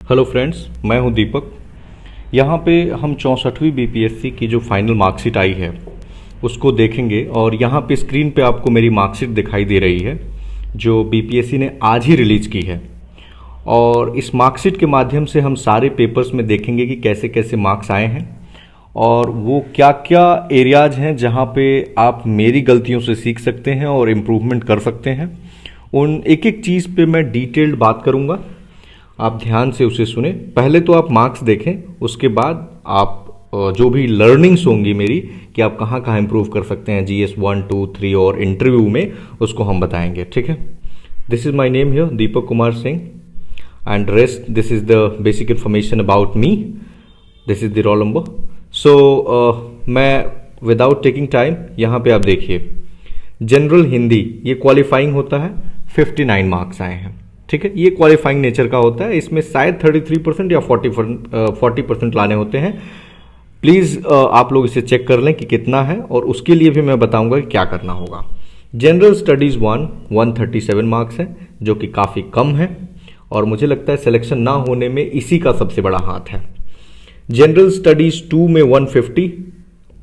Hello friends, मैं हूं दीपक। यहाँ पे हम 64वीं बीपीएससी की जो फाइनल मार्कशीट आई है उसको देखेंगे और यहाँ पे स्क्रीन पे आपको मेरी मार्कशीट दिखाई दे रही है जो बीपीएससी ने आज ही रिलीज़ की है। और इस मार्कशीट के माध्यम से हम सारे पेपर्स में देखेंगे कि कैसे कैसे मार्क्स आए हैं और वो क्या क्या एरियाज हैं जहाँ पे आप मेरी गलतियों से सीख सकते हैं और इम्प्रूवमेंट कर सकते हैं। उन एक एक चीज़ पे मैं डिटेल्ड बात करूँगा, आप ध्यान से उसे सुने। पहले तो आप मार्क्स देखें, उसके बाद आप जो भी लर्निंग्स होंगी मेरी कि आप कहाँ कहाँ इम्प्रूव कर सकते हैं जीएस 1, 2, 3 और इंटरव्यू में, उसको हम बताएंगे। ठीक है, this is my name here, Deepak Kumar Singh, and rest this is the basic information about me. This is the roll number. So मैं विदाउट टेकिंग टाइम, यहाँ पे आप देखिए जनरल हिंदी, ये क्वालिफाइंग होता है, 59 मार्क्स आए हैं। ठीक है, ये क्वालिफाइंग नेचर का होता है, इसमें शायद 33% या 40% लाने होते हैं। प्लीज़ आप लोग इसे चेक कर लें कि कितना है और उसके लिए भी मैं बताऊंगा कि क्या करना होगा। जनरल स्टडीज़ 137 मार्क्स है जो कि काफ़ी कम है और मुझे लगता है सिलेक्शन ना होने में इसी का सबसे बड़ा हाथ है। जनरल स्टडीज़ 2 में 150,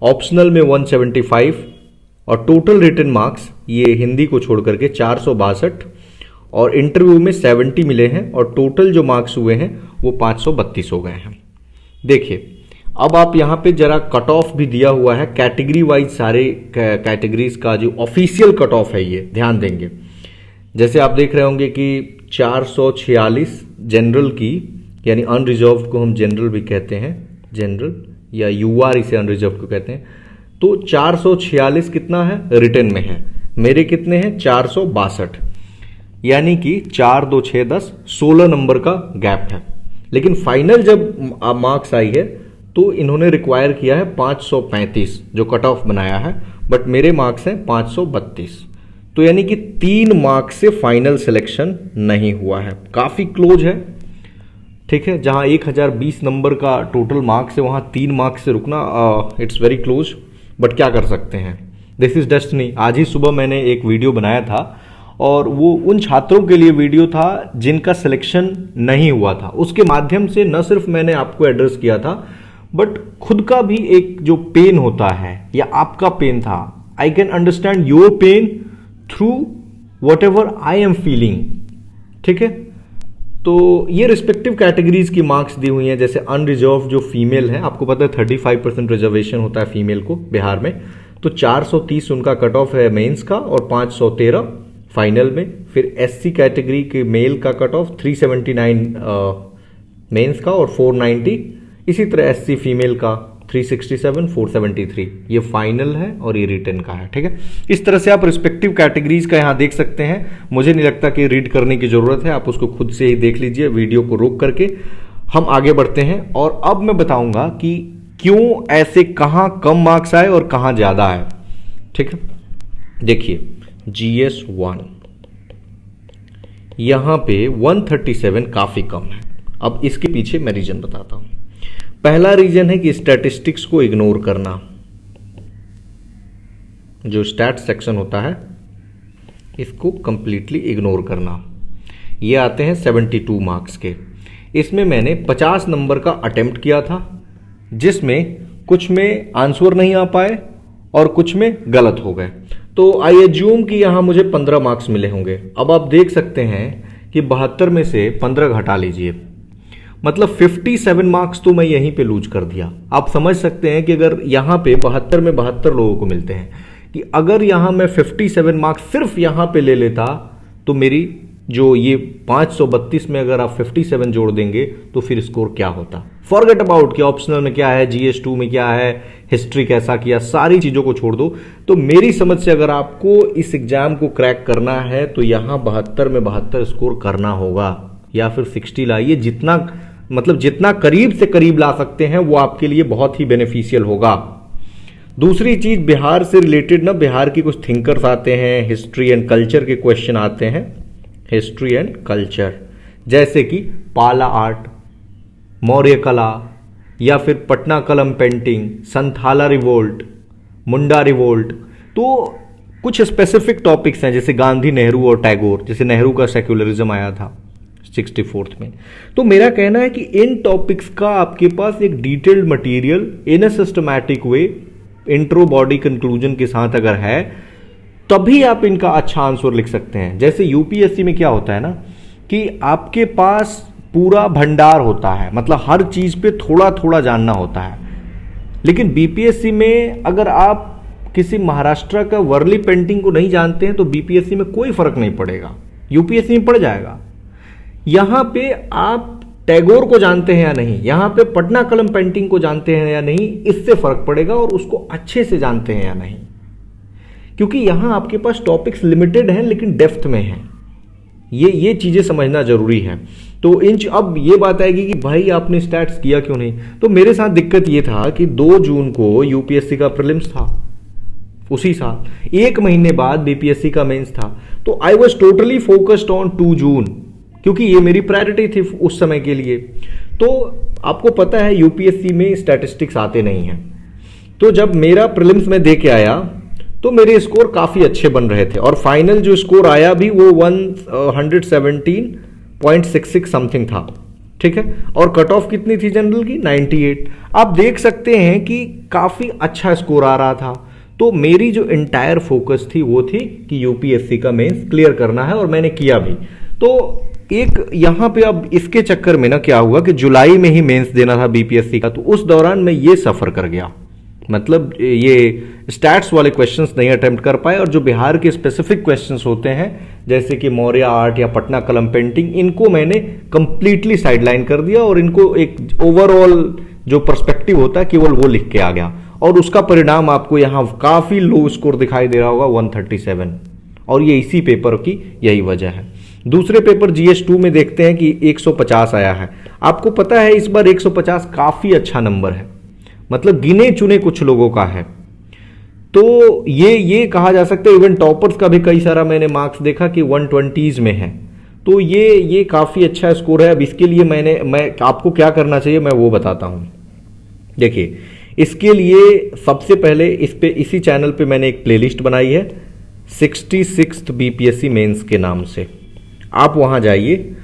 ऑप्शनल में 175 और टोटल रिटन मार्क्स ये हिंदी को छोड़ करके 462 और इंटरव्यू में 70 मिले हैं और टोटल जो मार्क्स हुए हैं वो 532 हो गए हैं। देखिए, अब आप यहाँ पे जरा कट ऑफ भी दिया हुआ है कैटेगरी वाइज, सारे कैटेगरीज का जो ऑफिशियल कट ऑफ है ये ध्यान देंगे। जैसे आप देख रहे होंगे कि 446 जनरल की, यानी अनरिजर्व्ड को हम जनरल भी कहते हैं, जनरल या यूआर इसे अनरिजर्व्ड को कहते हैं। तो 446 कितना है रिटन में है, मेरे कितने हैं 462, यानी कि 4, 2, 6, 10, 16 नंबर का गैप है। लेकिन फाइनल जब मार्क्स आई है तो इन्होंने रिक्वायर किया है 535 जो कट ऑफ बनाया है, बट मेरे मार्क्स हैं 532, तो यानी कि 3 मार्क्स से फाइनल सिलेक्शन नहीं हुआ है, काफ़ी क्लोज है। ठीक है, जहां 1020 नंबर का टोटल मार्क्स है वहां 3 मार्क्स से रुकना, इट्स वेरी क्लोज, बट क्या कर सकते हैं, दिस इज डेस्टिनी। आज ही सुबह मैंने एक वीडियो बनाया था और वो उन छात्रों के लिए वीडियो था जिनका सिलेक्शन नहीं हुआ था। उसके माध्यम से न सिर्फ मैंने आपको एड्रेस किया था, बट खुद का भी एक जो पेन होता है या आपका पेन था, I can understand your pain through whatever I am feeling. ठीक है, तो ये रिस्पेक्टिव कैटेगरीज की मार्क्स दी हुई हैं। जैसे अनरिजर्व जो फीमेल है, आपको पता है 35% रिजर्वेशन होता है फीमेल को बिहार में, तो 430 उनका कट ऑफ है मेंस का और 513 फाइनल में। फिर एससी कैटेगरी के मेल का कट ऑफ 379 मेंस का और 490, इसी तरह एससी फीमेल का 367, 473, ये फाइनल है और ये रिटन का है। ठीक है, इस तरह से आप रिस्पेक्टिव कैटेगरीज का यहां देख सकते हैं। मुझे नहीं लगता कि रीड करने की जरूरत है, आप उसको खुद से ही देख लीजिए वीडियो को रोक करके। हम आगे बढ़ते हैं और अब मैं बताऊंगा कि क्यों ऐसे कहां कम मार्क्स आए और कहां ज्यादा है। ठीक है, देखिए जीएस 1 यहां पे 137 काफी कम है। अब इसके पीछे मैं रीजन बताता हूं। पहला रीजन है कि स्टैटिस्टिक्स को इग्नोर करना, जो स्टैट सेक्शन होता है इसको कंप्लीटली इग्नोर करना। ये आते हैं 72 मार्क्स के। इसमें मैंने 50 नंबर का अटेम्प्ट किया था, जिसमें कुछ में आंसर नहीं आ पाए और कुछ में गलत हो गए, तो आई एज्यूम कि यहां मुझे 15 मार्क्स मिले होंगे। अब आप देख सकते हैं कि 72 में से 15 घटा लीजिए, मतलब 57 मार्क्स तो मैं यहीं पे लूज कर दिया। आप समझ सकते हैं कि अगर यहां पे 72 में 72 लोगों को मिलते हैं, कि अगर यहां मैं 57 मार्क्स सिर्फ यहां पे ले लेता तो मेरी जो ये 532 में अगर आप 57 जोड़ देंगे तो फिर स्कोर क्या होता। फॉरगेट अबाउट कि ऑप्शनल में क्या है, जीएस 2 में क्या है, हिस्ट्री कैसा किया, सारी चीजों को छोड़ दो। तो मेरी समझ से अगर आपको इस एग्जाम को क्रैक करना है तो यहां 72 में 72 स्कोर करना होगा, या फिर 60 लाइए। जितना करीब से करीब ला सकते हैं वो आपके लिए बहुत ही बेनिफिशियल होगा। दूसरी चीज, बिहार से रिलेटेड ना, बिहार की कुछ थिंकर्स आते हैं, हिस्ट्री एंड कल्चर के क्वेश्चन आते हैं, हिस्ट्री एंड कल्चर, जैसे कि पाला आर्ट, मौर्य कला, या फिर पटना कलम पेंटिंग, संथाला रिवोल्ट, मुंडा रिवोल्ट। तो कुछ स्पेसिफिक टॉपिक्स हैं, जैसे गांधी, नेहरू और टैगोर, जैसे नेहरू का सेक्युलरिज्म आया था, 64th में। तो मेरा कहना है कि इन टॉपिक्स का आपके पास एक detailed material in a systematic way, intro, body, conclusion के साथ अगर है, तभी आप इनका अच्छा आंसर लिख सकते हैं। जैसे यूपीएससी में क्या होता है ना कि आपके पास पूरा भंडार होता है, मतलब हर चीज पे थोड़ा थोड़ा जानना होता है। लेकिन बीपीएससी में अगर आप किसी महाराष्ट्र का वर्ली पेंटिंग को नहीं जानते हैं तो बीपीएससी में कोई फर्क नहीं पड़ेगा, यूपीएससी में पड़ जाएगा। यहां पे आप टैगोर को जानते हैं या नहीं, यहां पे पटना कलम पेंटिंग को जानते हैं या नहीं, इससे फर्क पड़ेगा, और उसको अच्छे से जानते हैं या नहीं, क्योंकि यहां आपके पास टॉपिक्स लिमिटेड हैं लेकिन डेप्थ में हैं। ये चीजें समझना जरूरी है। तो अब ये बात आएगी कि भाई आपने स्टैट्स किया क्यों नहीं। तो मेरे साथ दिक्कत ये था कि 2 जून को यूपीएससी का प्रीलिम्स था, उसी साल 1 महीने बाद बीपीएससी का मेंस था। तो I was totally focused on 2 जून, क्योंकि ये मेरी प्रायोरिटी थी उस समय के लिए। तो आपको पता है यूपीएससी में स्टैटिस्टिक्स आते नहीं हैं। तो जब मेरा प्रीलिम्स में दे के आया तो मेरे स्कोर काफी अच्छे बन रहे थे, और फाइनल जो स्कोर आया भी वो 117.66 समथिंग था, ठीक है। और कट ऑफ कितनी थी जनरल की? 98। आप देख सकते हैं कि काफी अच्छा स्कोर आ रहा था। तो मेरी जो एंटायर फोकस थी वो थी कि यूपीएससी का मेंस क्लियर करना है, और मैंने किया भी। तो एक यहां पे अब इसके चक्कर में ना क्या हुआ कि जुलाई में ही मेंस देना था बीपीएससी का, तो उस दौरान मैं ये सफर कर गया, मतलब ये स्टैट्स वाले क्वेश्चंस नहीं अटेम्प्ट कर पाए, और जो बिहार के स्पेसिफिक क्वेश्चंस होते हैं जैसे कि मौर्य आर्ट या पटना कलम पेंटिंग, इनको मैंने कंप्लीटली साइडलाइन कर दिया, और इनको एक ओवरऑल जो पर्सपेक्टिव होता है केवल वो लिख के आ गया। और उसका परिणाम आपको यहाँ काफी लो स्कोर दिखाई दे रहा होगा, 137, और ये इसी पेपर की यही वजह है। दूसरे पेपर GS2 में देखते हैं कि 150 आया है। आपको पता है इस बार 150 काफी अच्छा नंबर है, मतलब गिने चुने कुछ लोगों का है। तो ये कहा जा सकता है, इवन टॉपर्स का भी कई सारा मैंने मार्क्स देखा कि 120s में है। तो ये काफी अच्छा स्कोर है। अब इसके लिए मैं आपको क्या करना चाहिए मैं वो बताता हूं। देखिए, इसके लिए सबसे पहले इसी चैनल पे मैंने एक प्लेलिस्ट बनाई है 66th बीपीएससी मेंस के नाम से। आप वहां जाइए,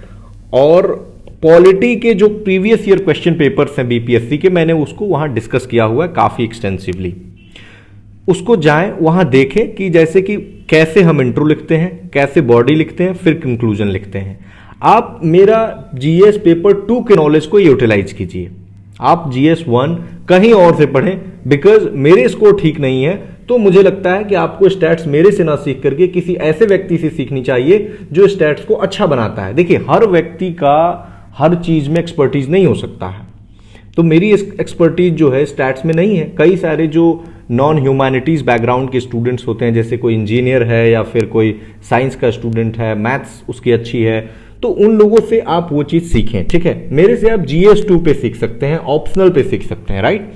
और पॉलिटी के जो प्रीवियस ईयर क्वेश्चन पेपर्स हैं बीपीएससी के, मैंने उसको वहां डिस्कस किया हुआ है काफी एक्सटेंसिवली। उसको जाएं, वहां देखें कि जैसे कि कैसे हम इंट्रो लिखते हैं, कैसे बॉडी लिखते हैं, फिर कंक्लूजन लिखते हैं। आप मेरा जीएस पेपर 2 के नॉलेज को यूटिलाइज कीजिए। आप जीएस 1 कहीं और से पढ़ें, बिकॉज मेरे स्कोर ठीक नहीं है। तो मुझे लगता है कि आपको स्टैट्स मेरे से ना सीख करके किसी ऐसे व्यक्ति से सीखनी चाहिए जो स्टैट्स को अच्छा बनाता है। देखिए, हर व्यक्ति का हर चीज में एक्सपर्टीज नहीं हो सकता है। तो मेरी एक्सपर्टीज जो है स्टैट्स में नहीं है। कई सारे जो नॉन ह्यूमैनिटीज बैकग्राउंड के स्टूडेंट्स होते हैं, जैसे कोई इंजीनियर है या फिर कोई साइंस का स्टूडेंट है, मैथ्स उसकी अच्छी है, तो उन लोगों से आप वो चीज सीखें, ठीक है। मेरे से आप GS2 पे सीख सकते हैं, ऑप्शनल पे सीख सकते हैं, राइट।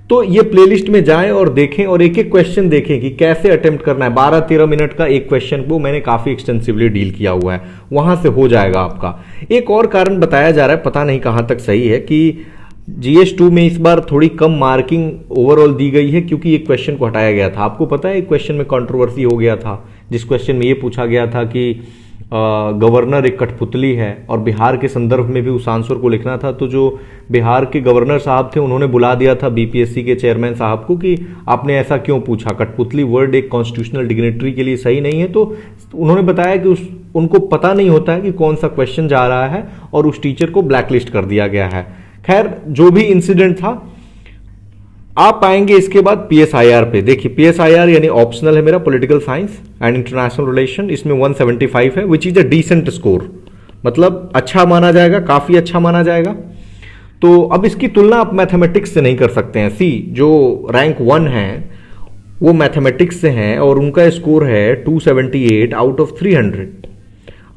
तो ये प्लेलिस्ट में जाएं और देखें, और एक एक क्वेश्चन देखें कि कैसे अटेम्प्ट करना है। 12-13 मिनट का एक क्वेश्चन, वो मैंने काफी एक्सटेंसिवली डील किया हुआ है, वहां से हो जाएगा आपका। एक और कारण बताया जा रहा है, पता नहीं कहां तक सही है, कि GS2 में इस बार थोड़ी कम मार्किंग ओवरऑल दी गई है क्योंकि एक क्वेश्चन को हटाया गया था। आपको पता है एक क्वेश्चन में कंट्रोवर्सी हो गया था, जिस क्वेश्चन में ये पूछा गया था कि गवर्नर एक कठपुतली है, और बिहार के संदर्भ में भी उस आंसर को लिखना था। तो जो बिहार के गवर्नर साहब थे उन्होंने बुला दिया था बीपीएससी के चेयरमैन साहब को कि आपने ऐसा क्यों पूछा, कठपुतली वर्ड एक कॉन्स्टिट्यूशनल डिग्नेटरी के लिए सही नहीं है। तो उन्होंने बताया कि उनको पता नहीं होता है कि कौन सा क्वेश्चन जा रहा है, और उस टीचर को ब्लैकलिस्ट कर दिया गया है। खैर, जो भी इंसिडेंट था, आप पाएंगे इसके बाद PSIR पे। देखिए, PSIR यानी ऑप्शनल है मेरा, political science and international relation, इसमें 175 है, which is a decent score, मतलब अच्छा माना जाएगा, काफी अच्छा माना जाएगा। तो अब इसकी तुलना आप मैथमेटिक्स से नहीं कर सकते हैं। जो रैंक 1 है वो मैथमेटिक्स से हैं, और उनका स्कोर है 278 आउट ऑफ 300।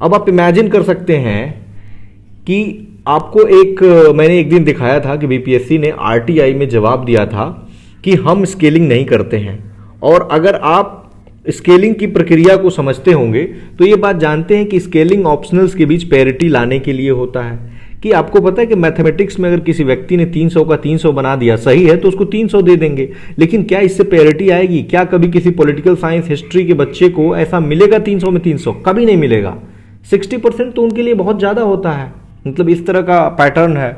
अब आप इमेजिन कर सकते हैं कि आपको मैंने एक दिन दिखाया था कि बीपीएससी ने RTI में जवाब दिया था कि हम स्केलिंग नहीं करते हैं। और अगर आप स्केलिंग की प्रक्रिया को समझते होंगे तो ये बात जानते हैं कि स्केलिंग ऑप्शनल्स के बीच पैरिटी लाने के लिए होता है। कि आपको पता है कि मैथमेटिक्स में अगर किसी व्यक्ति ने 300 का 300 बना दिया, सही है, तो उसको 300 दे देंगे, लेकिन क्या इससे पैरिटी आएगी? क्या कभी किसी पॉलिटिकल साइंस हिस्ट्री के बच्चे को ऐसा मिलेगा 300 में 300? कभी नहीं मिलेगा। 60% तो उनके लिए बहुत ज़्यादा होता है, मतलब इस तरह का पैटर्न है।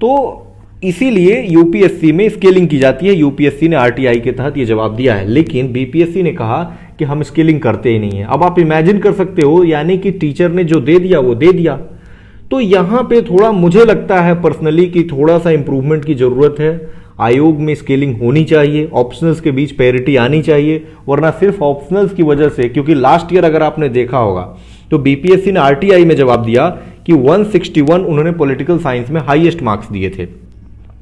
तो इसीलिए यूपीएससी में स्केलिंग की जाती है। यूपीएससी ने आरटीआई के तहत ये जवाब दिया है, लेकिन बीपीएससी ने कहा कि हम स्केलिंग करते ही नहीं है। अब आप इमेजिन कर सकते हो, यानी कि टीचर ने जो दे दिया वो दे दिया। तो यहाँ पे थोड़ा मुझे लगता है पर्सनली कि थोड़ा सा इंप्रूवमेंट की जरूरत है। आयोग में स्केलिंग होनी चाहिए, ऑप्शनल्स के बीच पैरिटी आनी चाहिए, वरना सिर्फ ऑप्शनल्स की वजह से, क्योंकि लास्ट ईयर अगर आपने देखा होगा तो बीपीएससी ने आरटीआई में जवाब दिया कि 161 उन्होंने पॉलिटिकल साइंस में हाईएस्ट मार्क्स दिए थे,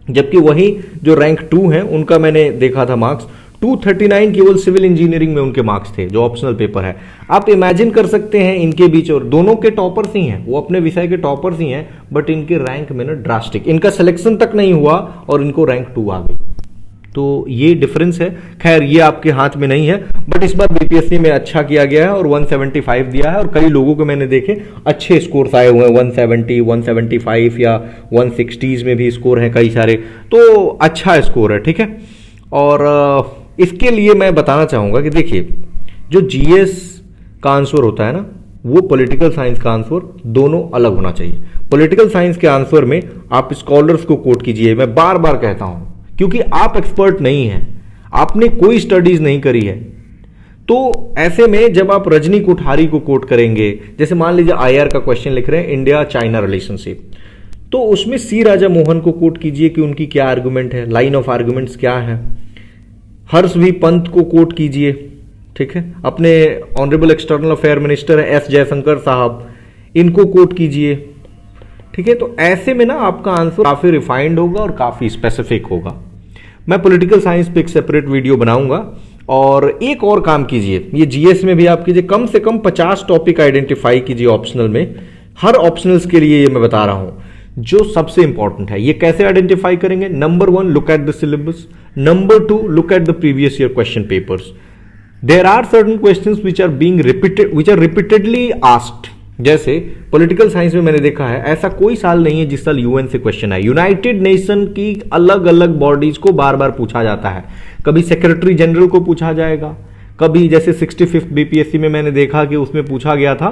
जबकि वही जो रैंक 2 है उनका मैंने देखा था मार्क्स 239 केवल सिविल इंजीनियरिंग में उनके मार्क्स थे, जो ऑप्शनल पेपर है। आप इमेजिन कर सकते हैं इनके बीच, और दोनों के टॉपर्स ही हैं, वो अपने विषय के टॉपर्स ही हैं, बट इनके रैंक में ना ड्रास्टिक, इनका सिलेक्शन तक नहीं हुआ और इनको रैंक 2 आ गई। तो ये डिफरेंस है। खैर ये आपके हाथ में नहीं है, बट इस बार बीपीएससी में अच्छा किया गया है और 175 दिया है, और कई लोगों को मैंने देखे अच्छे स्कोर्स आए हुए हैं, 170, 175 या 160s में भी स्कोर हैं कई सारे, तो अच्छा स्कोर है, ठीक है। और इसके लिए मैं बताना चाहूंगा कि देखिए, जो जीएस का आंसर होता है ना, वो पॉलिटिकल साइंस का आंसर दोनों अलग होना चाहिए। पॉलिटिकल साइंस के आंसर में आप स्कॉलर्स को कोट कीजिए, मैं बार बार कहता हूं, क्योंकि आप एक्सपर्ट नहीं हैं, आपने कोई स्टडीज नहीं करी है। तो ऐसे में जब आप रजनी कोठारी को कोट करेंगे, जैसे मान लीजिए आईआर का क्वेश्चन लिख रहे हैं, इंडिया चाइना रिलेशनशिप, तो उसमें सी राजा मोहन को कोट कीजिए कि उनकी क्या आर्गुमेंट है, लाइन ऑफ आर्गुमेंट्स क्या है। हर्ष भी पंत को कोट कीजिए, ठीक है, अपने ऑनरेबल एक्सटर्नल अफेयर मिनिस्टर है एस जयशंकर साहब, इनको कोट कीजिए, ठीक है। तो ऐसे में ना आपका आंसर काफी रिफाइंड होगा और काफी स्पेसिफिक होगा। मैं पॉलिटिकल साइंस पे एक सेपरेट वीडियो बनाऊंगा। और एक और काम कीजिए, ये जीएस में भी आप कीजिए, कम से कम 50 टॉपिक आइडेंटिफाई कीजिए ऑप्शनल में। हर ऑप्शनल्स के लिए ये मैं बता रहा हूं जो सबसे इंपॉर्टेंट है। ये कैसे आइडेंटिफाई करेंगे? Number 1, look at the syllabus. Number 2, look at the previous year question papers. There are certain questions which are repeatedly asked. जैसे पॉलिटिकल साइंस में मैंने देखा है, ऐसा कोई साल नहीं है जिस साल यूएन से क्वेश्चन आए। यूनाइटेड नेशन की अलग अलग बॉडीज को बार बार पूछा जाता है। कभी सेक्रेटरी जनरल को पूछा जाएगा, कभी जैसे 65th बीपीएससी में मैंने देखा कि उसमें पूछा गया था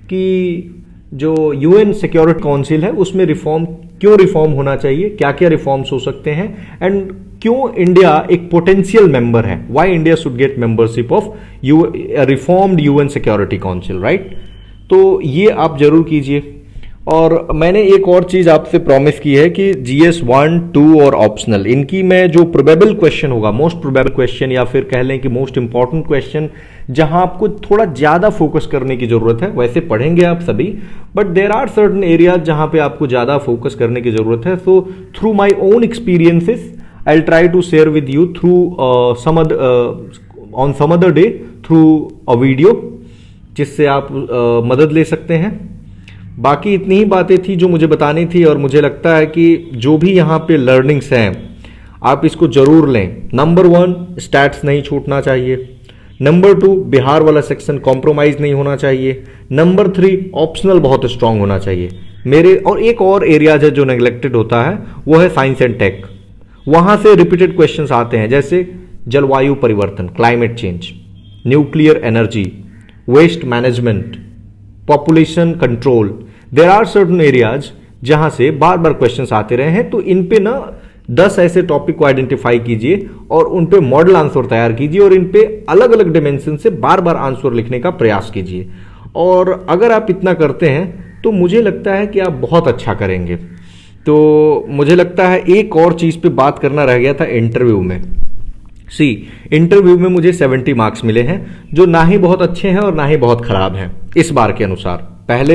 कि जो यूएन सिक्योरिटी काउंसिल है उसमें क्यों रिफॉर्म होना चाहिए, क्या क्या रिफॉर्म्स हो सकते हैं, एंड क्यों इंडिया एक पोटेंशियल मेंबर है, why India should get membership of reformed UN security council, right. तो ये आप जरूर कीजिए। और मैंने एक और चीज आपसे प्रॉमिस की है कि जीएस 1, 2 और ऑप्शनल, इनकी मैं जो प्रोबेबल क्वेश्चन होगा, मोस्ट प्रोबेबल क्वेश्चन या फिर कह लें कि मोस्ट इंपॉर्टेंट क्वेश्चन, जहां आपको थोड़ा ज्यादा फोकस करने की जरूरत है, वैसे पढ़ेंगे आप सभी, but there are certain areas जहां पे आपको ज्यादा फोकस करने की जरूरत है। So through my own experiences I will try to share with you through on some other day through a video, जिससे आप मदद ले सकते हैं। बाकी इतनी ही बातें थी जो मुझे बतानी थी, और मुझे लगता है कि जो भी यहाँ पे लर्निंग्स हैं आप इसको जरूर लें। नंबर 1, स्टैट्स नहीं छूटना चाहिए। नंबर 2, बिहार वाला सेक्शन कॉम्प्रोमाइज नहीं होना चाहिए। नंबर 3, ऑप्शनल बहुत स्ट्रांग होना चाहिए मेरे। और एक और एरियाज है जो नेग्लेक्टेड होता है, वो है साइंस एंड टेक। वहां से रिपीटेड क्वेश्चंस आते हैं, जैसे जलवायु परिवर्तन, climate change, nuclear energy, waste management, population control. There are certain areas जहां से बार बार क्वेश्चंस आते रहे हैं। तो इन पे ना 10 ऐसे टॉपिक को आइडेंटिफाई कीजिए और उन पे मॉडल आंसर तैयार कीजिए, और इन पे अलग अलग डिमेंशन से बार बार आंसर लिखने का प्रयास कीजिए। और अगर आप इतना करते हैं तो मुझे लगता है कि आप बहुत अच्छा करेंगे। तो मुझे लगता है एक और चीज पे बात करना रह गया था इंटरव्यू में। इंटरव्यू में मुझे 70 मार्क्स मिले हैं, जो ना ही बहुत अच्छे हैं और ना ही बहुत खराब हैं इस बार के अनुसार।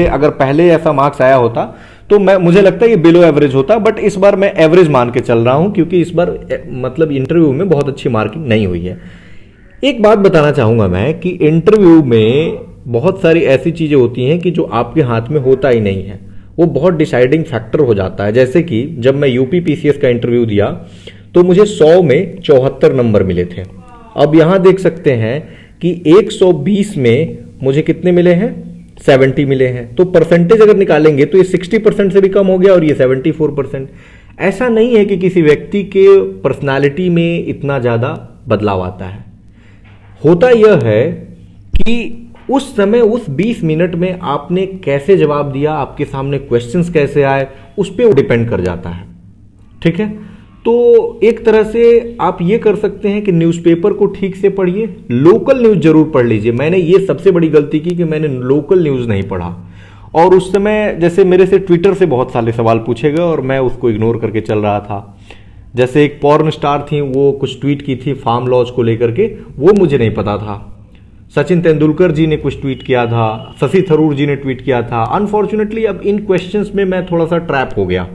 अगर पहले ऐसा मार्क्स आया होता तो मुझे लगता है ये बिलो एवरेज होता, बट इस बार मैं एवरेज मान के चल रहा हूं, क्योंकि इस बार मतलब इंटरव्यू में बहुत अच्छी मार्किंग नहीं हुई है। एक बात बताना चाहूंगा मैं कि इंटरव्यू में बहुत सारी ऐसी चीजें होती हैं कि जो आपके हाथ में होता ही नहीं है, वो बहुत डिसाइडिंग फैक्टर हो जाता है। जैसे कि जब मैं यूपी पीसीएस का इंटरव्यू दिया तो मुझे 100 में 74 नंबर मिले थे। अब यहां देख सकते हैं कि 120 में मुझे कितने मिले हैं, 70 मिले हैं। तो परसेंटेज अगर निकालेंगे तो ये 60% से भी कम हो गया और ये 74%। ऐसा नहीं है कि किसी व्यक्ति के पर्सनालिटी में इतना ज्यादा बदलाव आता है। होता यह है कि उस समय उस 20 मिनट में आपने कैसे जवाब दिया, आपके सामने क्वेश्चंस कैसे आए, उस पर डिपेंड कर जाता है। ठीक है, तो एक तरह से आप ये कर सकते हैं कि न्यूज़पेपर को ठीक से पढ़िए, लोकल न्यूज़ जरूर पढ़ लीजिए। मैंने ये सबसे बड़ी गलती की कि मैंने लोकल न्यूज़ नहीं पढ़ा, और उस समय जैसे मेरे से ट्विटर से बहुत सारे सवाल पूछे गए और मैं उसको इग्नोर करके चल रहा था। जैसे एक पॉर्न स्टार थी, वो कुछ ट्वीट की थी फार्म लॉज को लेकर के, वो मुझे नहीं पता था। सचिन तेंदुलकर जी ने कुछ ट्वीट किया था, शशि थरूर जी ने ट्वीट किया था। अनफॉर्चुनेटली अब इन क्वेश्चंस में मैं थोड़ा सा ट्रैप हो गया।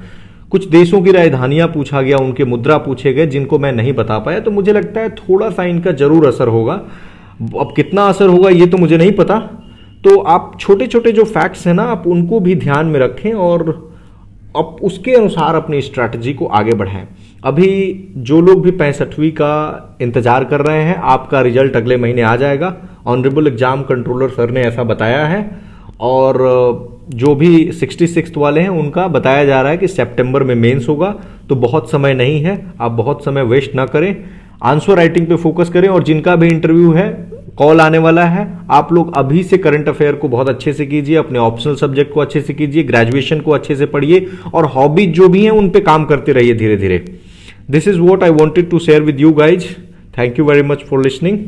कुछ देशों की राजधानियां पूछा गया, उनके मुद्रा पूछे गए जिनको मैं नहीं बता पाया, तो मुझे लगता है थोड़ा सा इनका जरूर असर होगा। अब कितना असर होगा ये तो मुझे नहीं पता। तो आप छोटे छोटे जो फैक्ट्स हैं ना, आप उनको भी ध्यान में रखें और अब उसके अनुसार अपनी स्ट्रैटेजी को आगे बढ़ाएं। अभी जो लोग भी 65वीं का इंतजार कर रहे हैं, आपका रिजल्ट अगले महीने आ जाएगा। ऑनरेबल एग्जाम कंट्रोलर सर ने ऐसा बताया है, और जो भी 66th वाले हैं उनका बताया जा रहा है कि सितंबर में मेंस होगा। तो बहुत समय नहीं है, आप बहुत समय वेस्ट ना करें, आंसर राइटिंग पे फोकस करें। और जिनका भी इंटरव्यू है, कॉल आने वाला है, आप लोग अभी से करंट अफेयर को बहुत अच्छे से कीजिए, अपने ऑप्शनल सब्जेक्ट को अच्छे से कीजिए, ग्रेजुएशन को अच्छे से पढ़िए, और हॉबीज जो भी हैं उन पे काम करते रहिए धीरे धीरे। This is what I wanted to share with you guys. Thank you very much for listening.